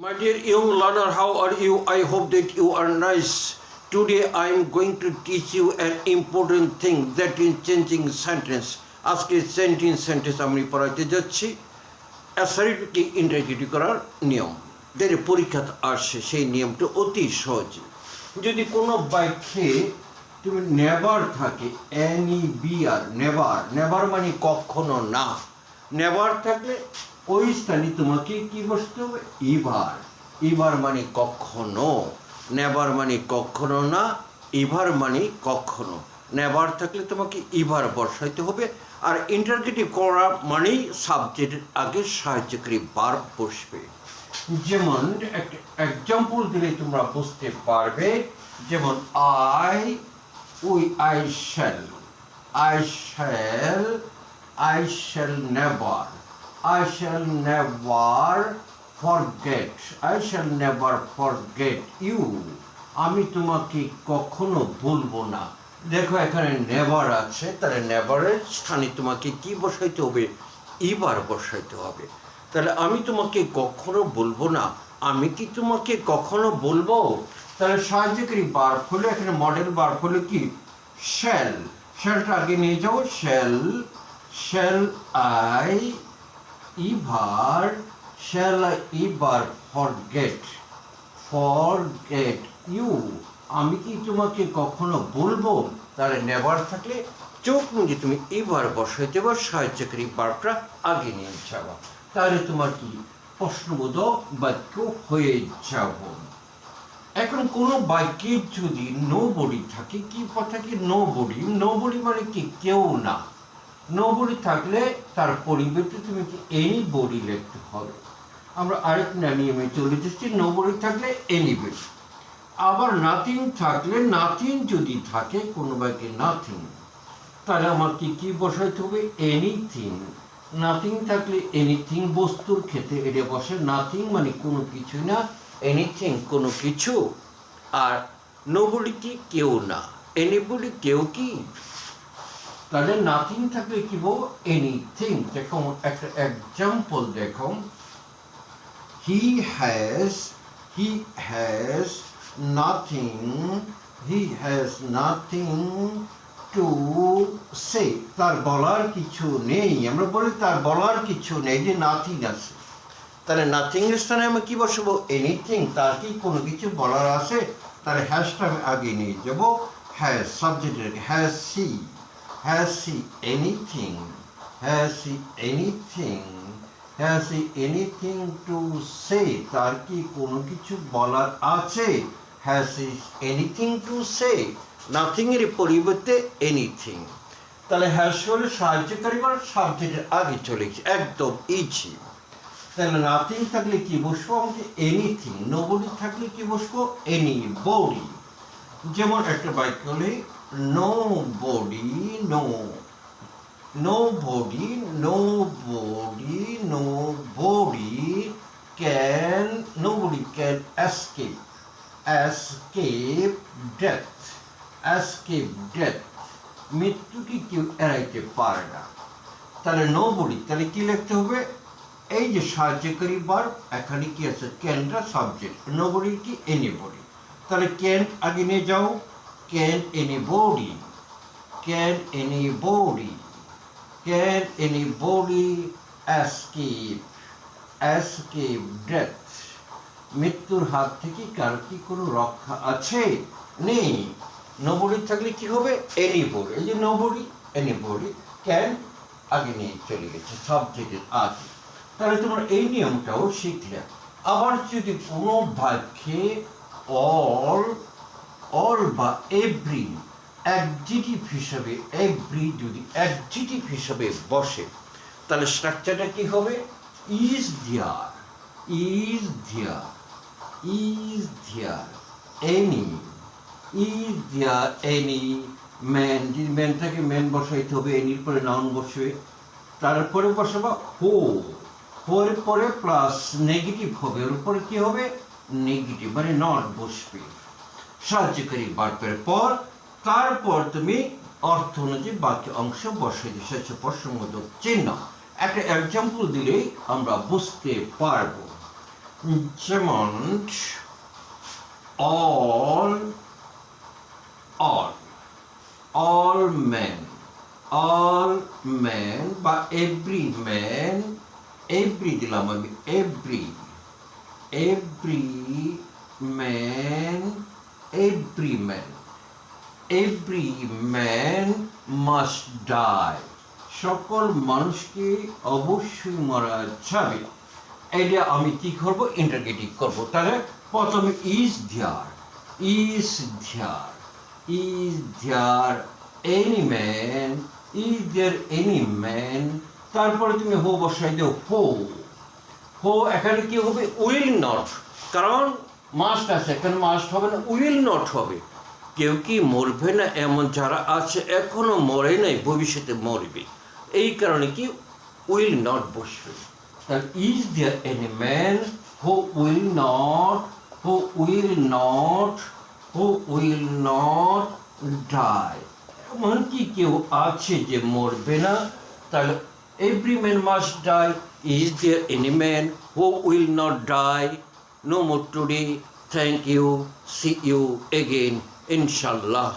My dear young learner, how are you? I hope that you are nice. Today I am going to teach you an important thing, that is changing sentence. আজকে sentence আমি পড়াতে যাচ্ছি অ্যাসাইডকে interrogative করার নিয়ম। যেটা পরীক্ষাতে আসে সেই নিয়মটা অতি সহজ। যদি কোনো বাক্যে তুমি নেভার থাকে, NEVR, নেভার মানে কখনো না, নেভার থাকলে ওই স্থানে তোমাকে কি বসতে হবে? ইভার মানে কখনো, নেভার মানে কখনো না, ইভার মানে কখনো। নেভার থাকলে তোমাকে ইভার বসাইতে হবে। আর ইন্টারগ্রেটিভ করা মানেই সাবজেক্টের আগে সাহায্যকারী ভার্ব বসবে। যেমন একটা এক্সাম্পল দিলে তোমরা বুঝতে পারবে। যেমন I shall never forget you. আমি তোমাকে কখনো ভুলবো না। দেখো এখানে নেভার আছে, তাহলে নেভারের স্থানে তোমাকে কি বসাইতে হবে? ইভার বসাইতে হবে। তাহলে আমি তোমাকে কখনো বলবো না, আমি কি তোমাকে কখনো বলবো? তাহলে সাহায্যকারী ভার্ব হলো, এখানে মডেল ভার্ব হলো কি? শ্যালটা আগে নিয়ে যাও। Shall I ever forget you. আমি কি তোমাকে কখনো বলবো? তাহলে নেভার থাকলে চোখ মুজে তুমি ইভার বসাইতে বা সাহায্যকারী ভার্বটা আগে নিয়ে যাওয়া। তাহলে তোমার কি প্রশ্নবোধক বাক্য হয়ে যাব। এখন কোনো বাক্যে যদি নোবডি থাকে, কি থাকে? নোবডি মানে কি? কেউ না। নোবডি থাকলে তার পরিবর্তে তুমি কি এনিবডি লিখতে হবে। আমরা আরেক নিয়মে চলে যাচ্ছি। নোবডি থাকলে এনিবডি। আবার নাথিং থাকলে, নাথিং যদি থাকে কোনো বাক্যে নাথিং, তাহলে আমার কি বসাইতে হবে? এনিথিং। নাথিং থাকলে এনিথিং, বস্তুর ক্ষেত্রে এটা বসে। নাথিং মানে কোনো কিছু না, এনিথিং কোনো কিছু। আর নোবডি কি? কেউ না। এনিবডি কেউ কি? তাহলে নাথিং থাকলে কি বলবো? এনিথিং। দেখো একটা এক্সাম্পল দেখো। He has nothing to say. তার বলার কিছু নেই। আমরা বলি তার বলার কিছু নেই, যে নাথিং আছে। তাহলে নাথিং এর স্থানে আমি কি বসাবো? এনিথিং। তার কি কোনো কিছু বলার আছে? তাহলে হ্যাশটা আমি আগে নিয়ে যাব। হ্যাজ সাবজেক্টের has he anything to say? তার কি কোনো কিছু বলার আছে? has he anything to say? Nothing এর পরিবর্তে এনিথিং। তাহলে হ্যাজ হলে সাহায্যকারী ভার্ব, সাবজেক্টের আগে চলে গেছে, একদম ইজি। তাহলে নাথিং থাকলে কি বসবো? আমাকে এনিথিং। নোবডি থাকলে কি বসবো? এনিবডি। যেমন একটা বাক্য হলে nobody can escape death. মৃত্যুকে কেউ এড়াইতে পারে না। তাহলে নোবডি, তাহলে কি লিখতে হবে? এই যে সাহায্যকারী ভার্ব, এখানে কি আছে? ক্যানটা সাবজেক্ট, নোবডি কি? এনিবডি। তাহলে ক্যান আগে নিয়ে যাও। Can anybody escape death? মৃত্যুর হাত থেকে কার কি কোনো রক্ষা আছে? নেই। নোবডি থাকলে কি হবে? এনিবডি। এই যে নোবডি, এনিবডি, ক্যান আগে নিয়ে চলে গেছে সাবজেক্টের আগে। তাহলে তোমরা এই নিয়মটাও শিখলে। আবার যদি কোনো বাক্যে অল বা এভরি অ্যাডজেক্টিভ হিসাবে, যদি অ্যাডজেক্টিভ হিসাবে বসে, তাহলে স্ট্রাকচারটা কি হবে? Is there any man. যদি ম্যান থাকে ম্যান বসাইতে হবে, এনির পরে নাউন বসবে। তারপরে বসাবো হোর পরে প্লাস নেগেটিভ হবে, ওর উপরে কি হবে? নেগেটিভ মানে নট বসবে সাহায্যকারী ভার্বের পর। তারপর তুমি অর্থ অনুযায়ী বাকি অংশ বসে দিয়ে শেষে প্রশ্নবোধক চিহ্ন। একটা এক্সাম্পল দিলেই আমরা বুঝতে পারবো। যেমন all men বা every দিলাম আমি every man must die, সকল মানুষকে অবশ্যই মারা যাবে। এটা আমি কি করব, ইন্টারগেটিভ করব। তাহলে প্রথমে is there any man, তারপরে তুমি হো বসাই দিও হো এখানে কি হবে, উইল নট, কারণ মাস্ট আছে, এখানে মাস্ট হবে না, উইল নট হবে। কেউ কি মরবে না এমন যারা আছে এখনো মরে নাই, ভবিষ্যতে মরবে, এই কারণে কি উইল নট বসবে। তাহলে is there any man who will not die, এমন কি কেউ আছে যে মরবে না। তাহলে every man must die, is there any man who will not die. No more today. Thank you. See you again, inshallah.